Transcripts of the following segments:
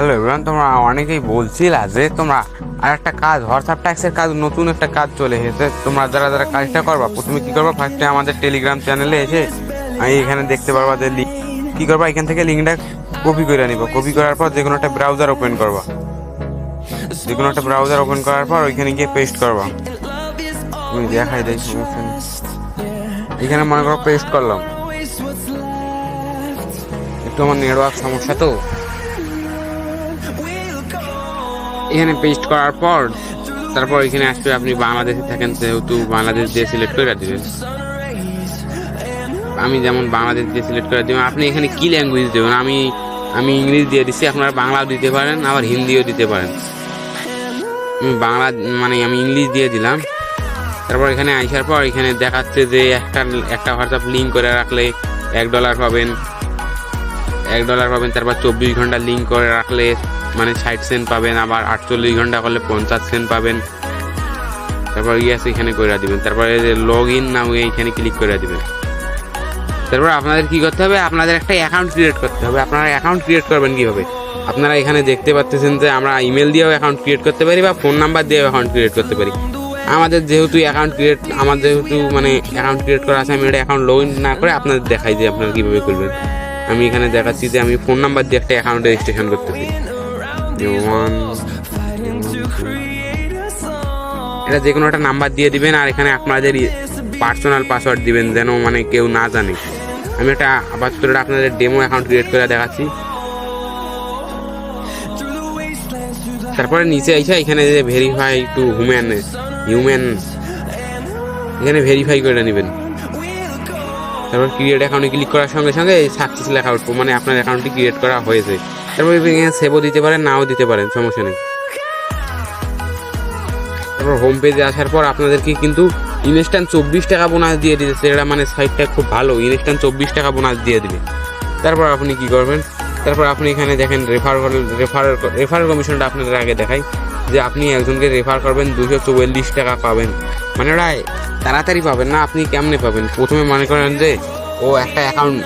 Hello everyone, তোমরা অনেকেই বলছিলা যে তোমরা আর একটা কাজ হোয়াটসঅ্যাপ ট্যাক্সের কাজ, নতুন একটা কাজ চলে এসেছে। তোমরা যারা যারা কাজটা করবা, প্রথমে কি করবা, ফার্স্টে আমাদের টেলিগ্রাম চ্যানেলে এসে আমি এখানে দেখতে পারবা যে কি করবা, এখান থেকে লিঙ্কটা কপি করে নিবা। কপি করার পর যে কোনো একটা ব্রাউজার ওপেন করবা। যে কোনো একটা ব্রাউজার ওপেন করার পর ওইখানে গিয়ে পেস্ট করবা। তুমি দেখাই দেয় সমস্যা নেই। এখানে মনে করো পেস্ট করলাম, একটু আমার নেটওয়ার্ক সমস্যা তো। এখানে পেস্ট করার পর তারপর এখানে আসবে, আপনি বাংলাদেশে থাকেন সেহেতু বাংলাদেশ দিয়ে সিলেক্ট করে দিবেন। আমি যেমন বাংলাদেশ দিয়ে সিলেক্ট করে দিবেন। আপনি এখানে কি ল্যাঙ্গুয়েজ দেবেন, আমি ইংলিশ দিয়ে দিচ্ছি, আপনারা বাংলাও দিতে পারেন, আবার হিন্দিও দিতে পারেন। আমি ইংলিশ দিয়ে দিলাম। তারপর এখানে আসার পর এখানে দেখাচ্ছে যে একটা হোয়াটসঅ্যাপ লিঙ্ক করে রাখলে $1 পাবেন, $1 পাবেন। তারপর 24 ঘন্টা লিঙ্ক করে রাখলে মানে 60 সেন্ট পাবেন, আবার 48 ঘন্টা করলে 50 সেন্ট পাবেন। তারপর ইয়েস এখানে করে দিবেন। তারপরে লগ ইন নাও এইখানে ক্লিক করে দিবেন। তারপর আপনাদের কি করতে হবে, আপনাদের একটা অ্যাকাউন্ট ক্রিয়েট করতে হবে। আপনারা অ্যাকাউন্ট ক্রিয়েট করবেন কিভাবে, আপনারা এখানে দেখতে পাচ্ছেন যে আমরা ইমেল দিয়েও অ্যাকাউন্ট ক্রিয়েট করতে পারি বা ফোন নাম্বার দিয়েও অ্যাকাউন্ট ক্রিয়েট করতে পারি। আমাদের যেহেতু অ্যাকাউন্ট ক্রিয়েট করা আছে, আমি এটা অ্যাকাউন্ট লগ ইন না করে আপনাদের দেখাই যে আপনারা কীভাবে করবেন। আমি এখানে দেখাচ্ছি যে আমি ফোন নাম্বার দিয়ে একটা অ্যাকাউন্ট রেজিস্ট্রেশন করতেছি। এটা যে কোনো একটা নাম্বার দিয়ে দিবেন, আর এখানে আপনাদের পার্সোনাল পাসওয়ার্ড দিবেন, যেন মানে কেউ না জানে। আমি একটা আপাতত আপনাদের ডেমো অ্যাকাউন্ট ক্রিয়েট করে দেখাচ্ছি। তারপরে নিচে এসে এখানে যে ভেরিফাই টু হিউম্যান এখানে ভেরিফাই করে নেবেন। তারপর ক্রিয়েট অ্যাকাউন্টে ক্লিক করার সঙ্গে সঙ্গে সাকসেস লেখা উঠবো, মানে আপনার অ্যাকাউন্টটি ক্রিয়েট করা হয়েছে। তারপর এখানে সেভও দিতে পারেন, নাও দিতে পারেন, সমস্যা নেই। তারপর হোম পেজে আসার পর আপনাদেরকে কিন্তু ইনস্ট্যান্ট 24 টাকা বোনাস দিয়ে দিতেছে। এটা মানে সাইটটা খুব ভালো, ইনস্ট্যান্ট 24 টাকা বোনাস দিয়ে দিবে। তারপর আপনি কি করবেন, তারপর আপনি এখানে দেখেন রেফার কমিশনটা আপনাদের আগে দেখাই যে আপনি একজনকে রেফার করবেন 244 টাকা পাবেন। মানে ওরা তাড়াতাড়ি পাবেন না, আপনি কেমনে পাবেন। প্রথমে মনে করেন যে ও একটা অ্যাকাউন্ট,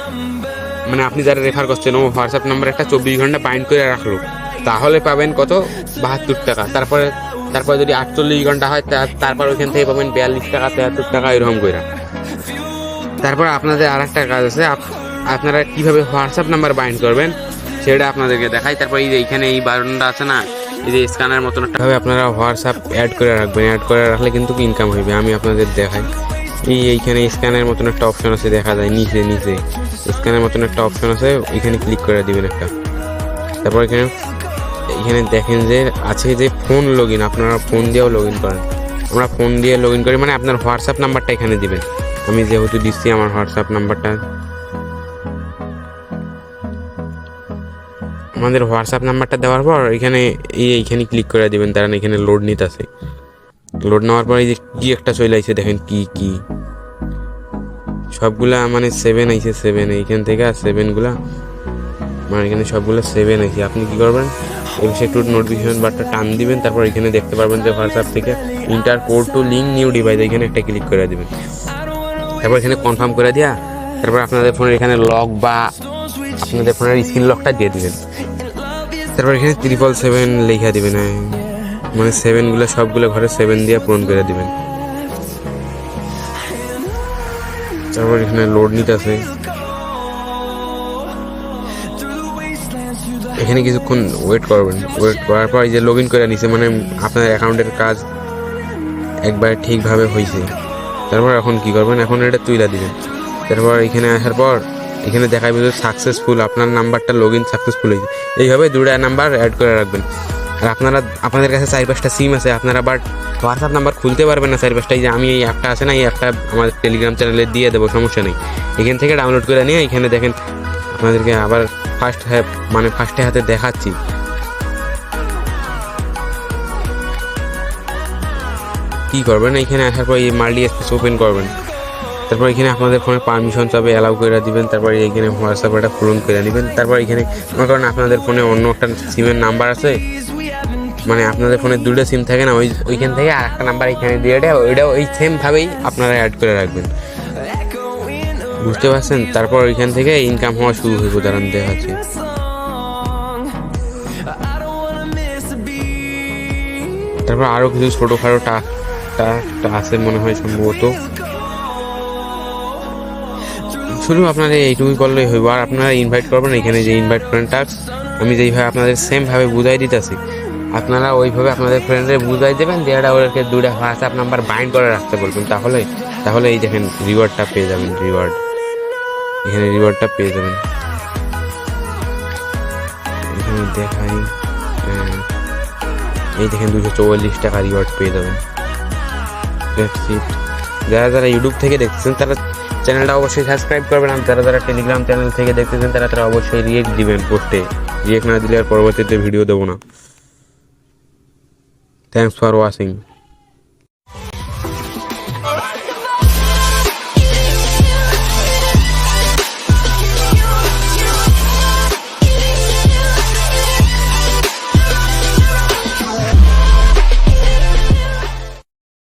মানে আপনি যারা রেফার করছেন ও হোয়াটসঅ্যাপ নাম্বার একটা 24 ঘন্টা বাইন্ড করে রাখলো, তাহলে পাবেন কত, 72 টাকা। তারপরে যদি 48 ঘন্টা হয় তারপর ওইখান থেকে পাবেন 42 টাকা, 73 টাকা, এরকম করে। তারপর আপনাদের আর একটা কাজ আছে, আপনারা কিভাবে হোয়াটসঅ্যাপ নাম্বার বাইন্ড করবেন সেটা আপনাদেরকে দেখাই। তারপর এইখানে এই বাটনটা আছে না, এই যে স্ক্যানের মতন একটা ভাবে আপনারা হোয়াটসঅ্যাপ অ্যাড করে রাখবেন। অ্যাড করে রাখলে কিন্তু ইনকাম হবে। আমি আপনাদের দেখাই, এইখানে স্ক্যানের মতন একটা অপশন আছে, দেখা যায় নিচে স্ক্যানের মতন একটা অপশন আছে, এখানে ক্লিক করে দিবেন একটা। তারপর এখানে দেখেন যে আছে যে ফোন লগ ইন, আপনারা ফোন দিয়েও লগ ইন করেন। আমরা ফোন দিয়ে লগ ইন করি, মানে আপনার হোয়াটসঅ্যাপ নাম্বারটা এখানে দিবেন। আমি যেহেতু দিচ্ছি আমার হোয়াটসঅ্যাপ নাম্বারটা, আমাদের হোয়াটসঅ্যাপ নাম্বারটা দেওয়ার পর এইখানে ক্লিক করে দিবেন। তারা এখানে লোড নিতে আছে, লোড নেওয়ার পর এই যে কি একটা চলে আসছে, দেখেন কি সবগুলা মানে 7 আইছে, 7 এইখান থেকে 7গুলা মানে এখানে সবগুলো 7 আইছে। আপনি কি করবেন, এই বিষয়ে একটু নোটিফিকেশন বারটা টান দিবেন। তারপর এখানে দেখতে পারবেন যে হোয়াটসঅ্যাপ থেকে inter code two link new device, এখানে একটা ক্লিক করে দিবেন। তারপর এখানে কনফার্ম করে দেওয়া, তারপর আপনাদের ফোনের এখানে লক বা আপনাদের ফোনের স্ক্রিন লকটা দিয়ে দিবেন। তারপর এখানে 777 লেখা দিবেন, মানে 7গুলো সবগুলো ঘরে 7 দিয়ে পূরণ করে দিবেন। তারপর এখানে লোড নিতে আছে, এখানে কিছুক্ষণ ওয়েট করবেন। ওয়েট করার পর এই যে লগ ইন করে নিছে, মানে আপনার অ্যাকাউন্টের কাজ একবার ঠিকভাবে হয়েছে। তারপর এখন কি করবেন, এখন এটা তুলে দিবেন। তারপর এখানে আসার পর এখানে দেখাবে যে সাকসেসফুল, আপনার নাম্বারটা লগ ইন সাকসেসফুল হয়েছে। এইভাবে 2টা নাম্বার অ্যাড করে রাখবেন। আর আপনাদের কাছে 4-5টা সিম আছে, আপনারা বাট হোয়াটসঅ্যাপ নাম্বার খুলতে পারবেন না 4-5টাই। যে আমি এই অ্যাপটা আছে না, এই অ্যাপটা আমার টেলিগ্রাম চ্যানেলে দিয়ে দেবো, সমস্যা নেই। এখান থেকে ডাউনলোড করে নিয়ে এখানে দেখেন আপনাদেরকে আবার ফার্স্টে হাতে দেখাচ্ছি। কি করবেন, এখানে আসার পর এই মাল্টি স্পেস ওপেন করবেন। তারপর এখানে আপনাদের ফোনে পারমিশন চাবে, অ্যালাউ করে দিবেন। তারপর এইখানে হোয়াটসঅ্যাপ এটা পূরণ করে নেবেন। তারপর এখানে মনে করেন আপনাদের ফোনে অন্য একটা সিমের নাম্বার আছে, মানে আপনাদের ফোনে 2টা সিম থাকে না, ওইখান থেকে আর একটা নাম্বার এখানে দিয়ে ওইটা ওই সেমভাবেই আপনারা অ্যাড করে রাখবেন, বুঝতে পারছেন। তারপর ওইখান থেকে ইনকাম হওয়া শুরু হইব, দাঁড়ান দেখাচ্ছি। তারপর আরও কিছু ছোটোখাটো টাস্ক আছে মনে হয় সম্ভবত। শুধু আপনারা এইটুকুই করলেই হইব। আর আপনারা ইনভাইট করবেন, এখানে যে ইনভাইট ফ্রেন্ড টাস্ক আমি যেইভাবে আপনাদের সেমভাবে বুঝাই দিতেছি, আপনারা ওইভাবে আপনাদের ফ্রেন্ডে বুঝাই দেবেন, যেটা ওদেরকে 2টা হোয়াটসঅ্যাপ নাম্বার বাইন্ড করে রাখতে বলবেন। তাহলে এই দেখেন রিওয়ার্ডটা পেয়ে যাবেন। এখানে রিওয়ার্ডটা পেয়ে যাবেন। এখানে দেখাই, এই দেখেন 244 টাকা রিওয়ার্ড পেয়ে যাবেন। যারা ইউটিউব থেকে দেখতেছেন তারা চ্যানেলটা অবশ্যই সাবস্ক্রাইব করবেন। আর যারা টেলিগ্রাম চ্যানেল থেকে দেখতেছেন তারা অবশ্যই রিয়েক্ট দিবেন পোস্টে। রিয়েক্ট না দিলে আর পরবর্তীতে ভিডিও দেবো না। Thanks for watching.